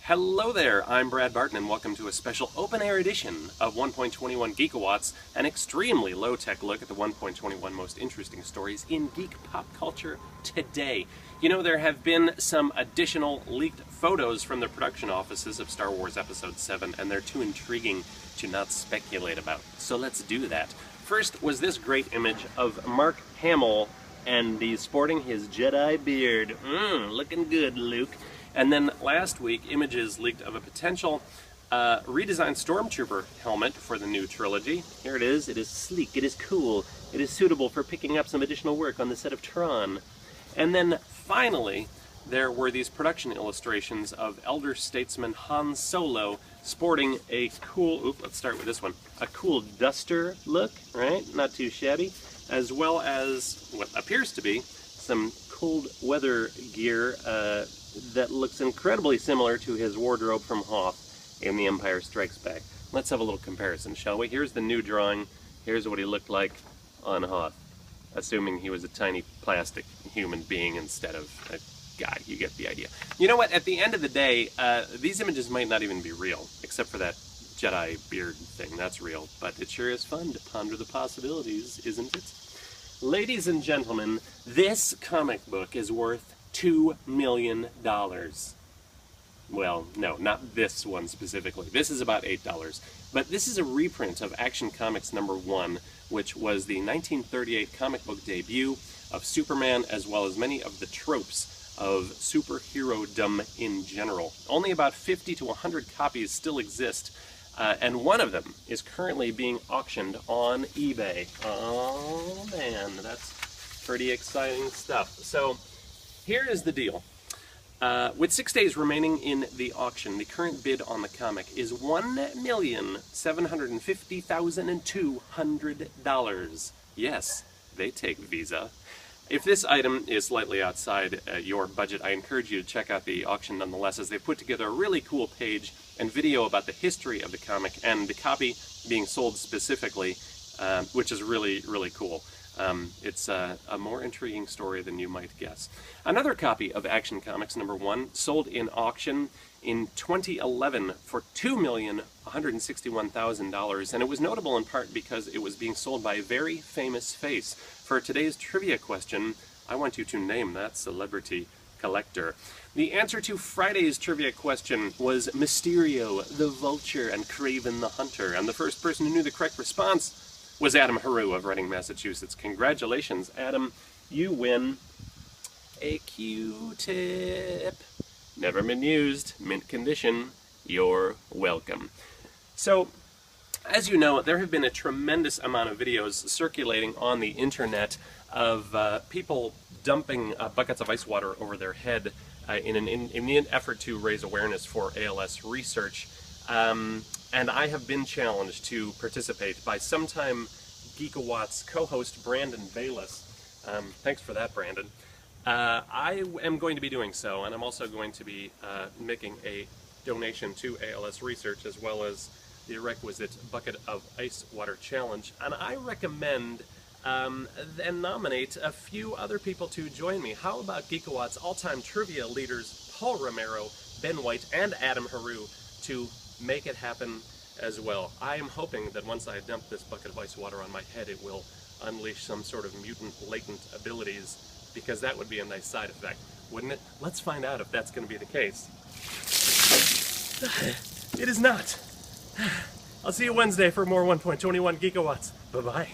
Hello there, I'm Brad Barton and welcome to a special open-air edition of 1.21 Geekawatts, an extremely low-tech look at the 1.21 most interesting stories in geek pop culture today. You know, there have been some additional leaked photos from the production offices of Star Wars Episode 7, and they're too intriguing to not speculate about. So let's do that. First was this great image of Mark Hamill, and he's sporting his Jedi beard. Looking good, Luke. And then last week, images leaked of a potential redesigned Stormtrooper helmet for the new trilogy. Here it is sleek, it is cool, it is suitable for picking up some additional work on the set of Tron. And then finally, there were these production illustrations of elder statesman Han Solo sporting a cool, let's start with this one, a cool duster look, right? Not too shabby, as well as what appears to be some cold weather gear that looks incredibly similar to his wardrobe from Hoth in The Empire Strikes Back. Let's have a little comparison, shall we? Here's the new drawing. Here's what he looked like on Hoth, assuming he was a tiny plastic human being instead of a guy. You get the idea. You know what? At the end of the day, these images might not even be real, except for that Jedi beard thing. That's real, but it sure is fun to ponder the possibilities, isn't it? Ladies and gentlemen, this comic book is worth $2 million. Well, no, not this one specifically. This is about $8. But this is a reprint of Action Comics #1, which was the 1938 comic book debut of Superman, as well as many of the tropes of superhero-dom in general. Only about 50 to 100 copies still exist, and one of them is currently being auctioned on eBay. Oh man, that's pretty exciting stuff. So, here is the deal. With 6 days remaining in the auction, the current bid on the comic is $1,750,200. Yes, they take Visa. If this item is slightly outside your budget, I encourage you to check out the auction nonetheless, as they've put together a really cool page and video about the history of the comic and the copy being sold specifically, which is really, really cool. It's a more intriguing story than you might guess. Another copy of Action Comics #1 sold in auction in 2011 for $2,161,000, and it was notable in part because it was being sold by a very famous face. For today's trivia question, I want you to name that celebrity collector. The answer to Friday's trivia question was Mysterio, the Vulture, and Kraven the Hunter, and the first person who knew the correct response was Adam Haru of Reading, Massachusetts. Congratulations, Adam. You win a Q-tip. Never been used, mint condition. You're welcome. So, as you know, there have been a tremendous amount of videos circulating on the internet of people dumping buckets of ice water over their head in an effort to raise awareness for ALS research. And I have been challenged to participate by sometime Geekawatts co-host Brandon Bayless. Thanks for that, Brandon. I am going to be doing so, and I'm also going to be making a donation to ALS research, as well as the requisite bucket of ice water challenge. And I recommend and nominate a few other people to join me. How about Geekawatts all-time trivia leaders Paul Romero, Ben White, and Adam Haru to make it happen as well. I am hoping that once I dump this bucket of ice water on my head, it will unleash some sort of mutant latent abilities, because that would be a nice side effect, wouldn't it? Let's find out if that's going to be the case. It is not. I'll see you Wednesday for more 1.21 Geekawatts. Bye-bye.